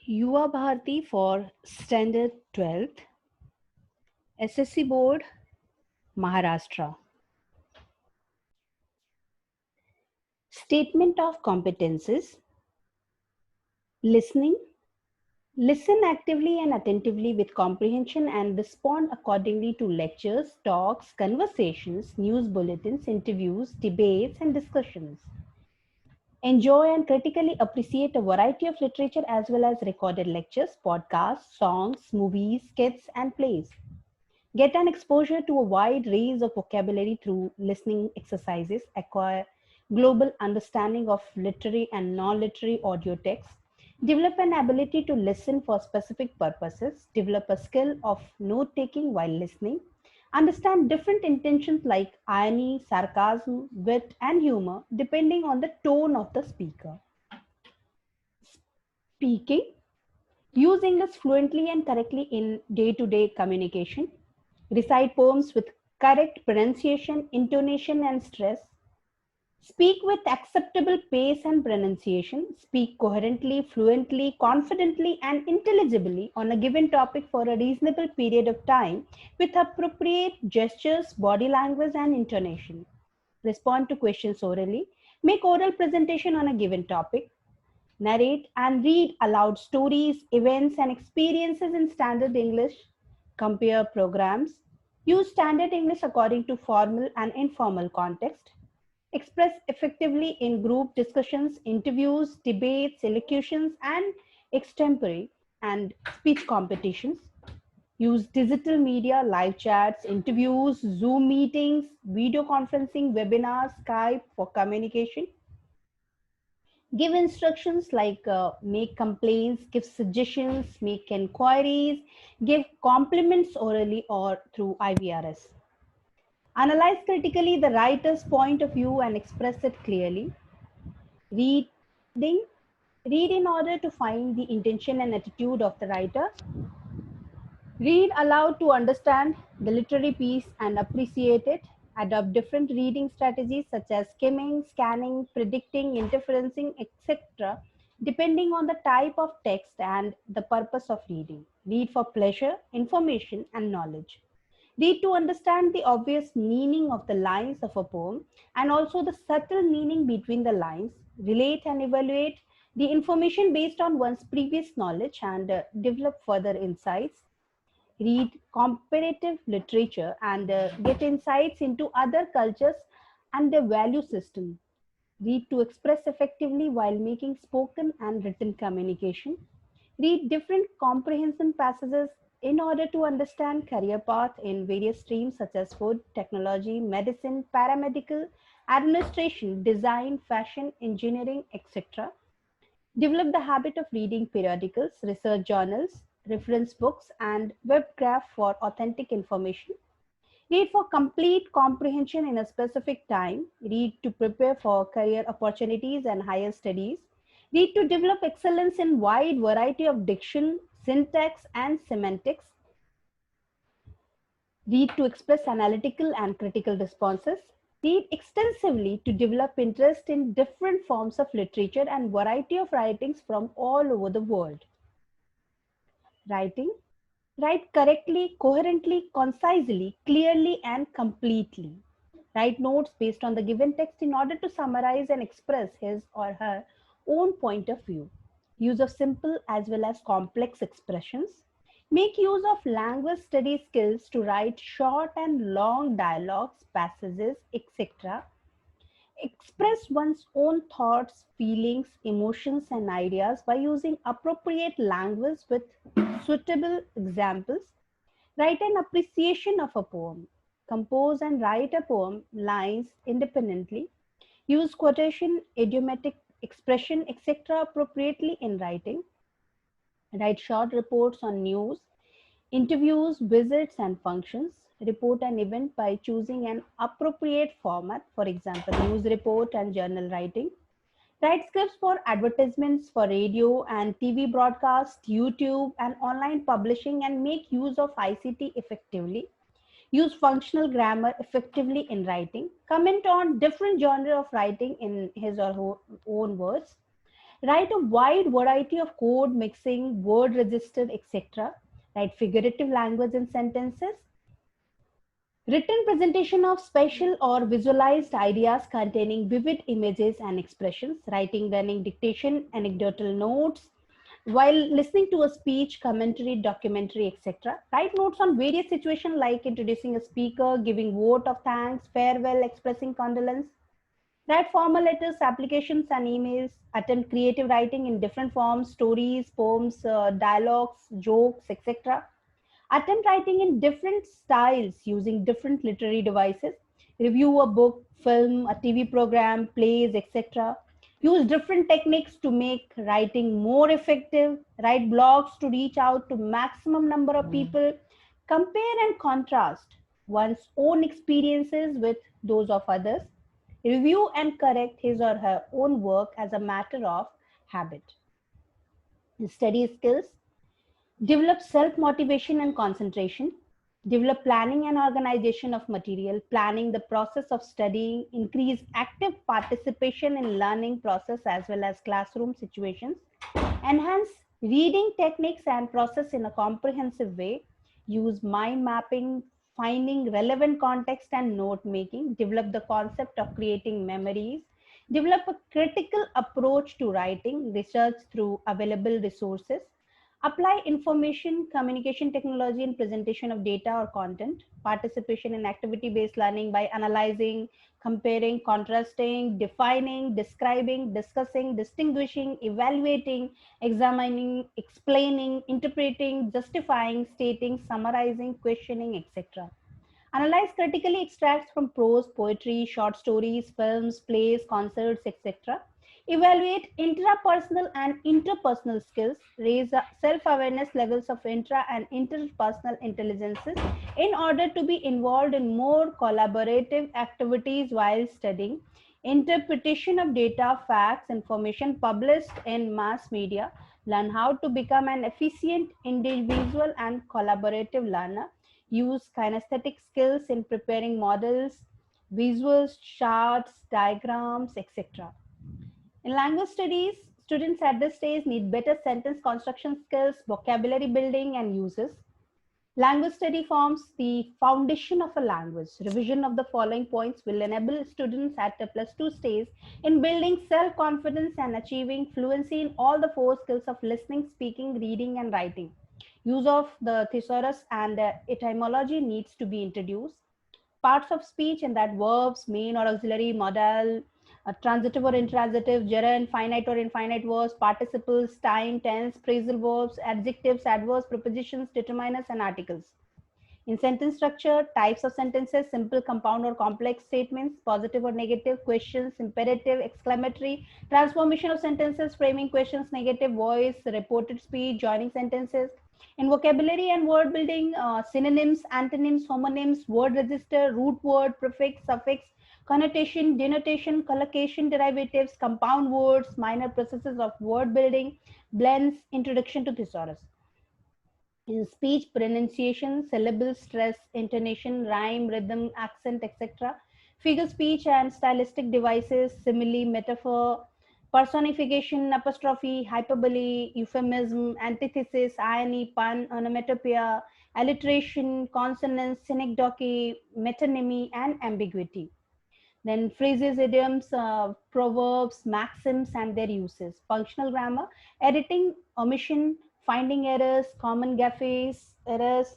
Yuwabharati for Standard 12th, SSC Board, Maharashtra. Statement of competences. Listening. Listen actively and attentively with comprehension and respond accordingly to lectures, talks, conversations, news bulletins, interviews, debates, and discussions. Enjoy and critically appreciate a variety of literature as well as recorded lectures, podcasts, songs, movies, skits, and plays. Get an exposure to a wide range of vocabulary through listening exercises, acquire global understanding of literary and non-literary audio texts, develop an ability to listen for specific purposes, develop a skill of note-taking while listening, understand different intentions like irony, sarcasm, wit, and humor depending on the tone of the speaker. Speaking. Use English fluently and correctly in day-to-day communication. Recite poems with correct pronunciation, intonation, and stress. Speak with acceptable pace and pronunciation. Speak coherently, fluently, confidently, and intelligibly on a given topic for a reasonable period of time with appropriate gestures, body language, and intonation. Respond to questions orally. Make oral presentation on a given topic. Narrate and read aloud stories, events, and experiences in standard English. Compare programs. Use standard English according to formal and informal context. Express effectively in group discussions, interviews, debates, elocutions, and extempore and speech competitions. Use digital media, live chats, interviews, Zoom meetings, video conferencing, webinars, Skype for communication. Give instructions like make complaints, give suggestions, make inquiries, give compliments orally or through IVRS. Analyze critically the writer's point of view and express it clearly. Reading. Read in order to find the intention and attitude of the writer. Read aloud to understand the literary piece and appreciate it. Adopt different reading strategies such as skimming, scanning, predicting, interferencing, etc., depending on the type of text and the purpose of reading. Read for pleasure, information, and knowledge. Read to understand the obvious meaning of the lines of a poem and also the subtle meaning between the lines. Relate and evaluate the information based on one's previous knowledge and develop further insights. Read comparative literature and get insights into other cultures and their value system. Read to express effectively while making spoken and written communication. Read different comprehension passages in order to understand career path in various streams such as food, technology, medicine, paramedical, administration, design, fashion, engineering, etc. Develop the habit of reading periodicals, research journals, reference books, and web graph for authentic information. Read for complete comprehension in a specific time. Read to prepare for career opportunities and higher studies. Read to develop excellence in wide variety of diction, syntax, and semantics. Read to express analytical and critical responses. Read extensively to develop interest in different forms of literature and variety of writings from all over the world. Writing. Write correctly, coherently, concisely, clearly, and completely. Write notes based on the given text in order to summarize and express his or her own point of view. Use of simple as well as complex expressions. Make use of language study skills to write short and long dialogues, passages, etc. Express one's own thoughts, feelings, emotions, and ideas by using appropriate language with suitable examples. Write an appreciation of a poem. Compose and write a poem lines independently. Use quotation, idiomatic expression, etc. appropriately in writing. Write short reports on news, interviews, visits, and functions. Report an event by choosing an appropriate format, for example, news report and journal writing. Write scripts for advertisements for radio and TV broadcast, YouTube, and online publishing, and make use of ICT effectively. Use functional grammar effectively in writing. Comment on different genre of writing in his or her own words. Write a wide variety of code mixing, word register, etc. Write figurative language in sentences. Written presentation of special or visualized ideas containing vivid images and expressions. Writing, running dictation, anecdotal notes, while listening to a speech, commentary, documentary, etc. Write notes on various situations like introducing a speaker, giving vote of thanks, farewell, expressing condolence. Write formal letters, applications, and emails. Attempt creative writing in different forms, stories, poems, dialogues, jokes, etc. Attempt writing in different styles using different literary devices. Review a book, film, a TV program, plays, etc. Use different techniques to make writing more effective. Write blogs to reach out to maximum number of people. Compare and contrast one's own experiences with those of others. Review and correct his or her own work as a matter of habit. Study skills. Develop self-motivation and concentration. Develop planning and organization of material. Planning the process of studying. Increase active participation in learning process as well as classroom situations. Enhance reading techniques and process in a comprehensive way. Use mind mapping, finding relevant context and note making. Develop the concept of creating memories. Develop a critical approach to writing. Research through available resources. Apply information, communication technology in presentation of data or content. Participation in activity-based learning by analyzing, comparing, contrasting, defining, describing, discussing, distinguishing, evaluating, examining, explaining, interpreting, justifying, stating, summarizing, questioning, etc. Analyze critically extracts from prose, poetry, short stories, films, plays, concerts, etc. Evaluate intrapersonal and interpersonal skills. Raise self-awareness levels of intra and interpersonal intelligences in order to be involved in more collaborative activities while studying. Interpretation of data, facts, information published in mass media. Learn how to become an efficient individual and collaborative learner. Use kinesthetic skills in preparing models, visuals, charts, diagrams, etc. In language studies, students at this stage need better sentence construction skills, vocabulary building, and uses. Language study forms the foundation of a language. Revision of the following points will enable students at the +2 stage in building self-confidence and achieving fluency in all the 4 skills of listening, speaking, reading, and writing. Use of the thesaurus and etymology needs to be introduced. Parts of speech, and that verbs, main or auxiliary, modal, transitive or intransitive, gerund, finite or infinite verbs, participles, time, tense, phrasal verbs, adjectives, adverbs, prepositions, determiners, and articles. In sentence structure, types of sentences, simple, compound, or complex statements, positive or negative, questions, imperative, exclamatory, transformation of sentences, framing questions, negative, voice, reported speech, joining sentences. In vocabulary and word building, synonyms, antonyms, homonyms, word register, root word, prefix, suffix, connotation, denotation, collocation, derivatives, compound words, minor processes of word building, blends, introduction to thesaurus. In speech, pronunciation, syllable, stress, intonation, rhyme, rhythm, accent, etc. Figure speech and stylistic devices, simile, metaphor, personification, apostrophe, hyperbole, euphemism, antithesis, irony, pun, onomatopoeia, alliteration, consonance, synecdoche, metonymy, and ambiguity. Then phrases, idioms, proverbs, maxims, and their uses. Functional grammar, editing, omission, finding errors, common gaffes, errors,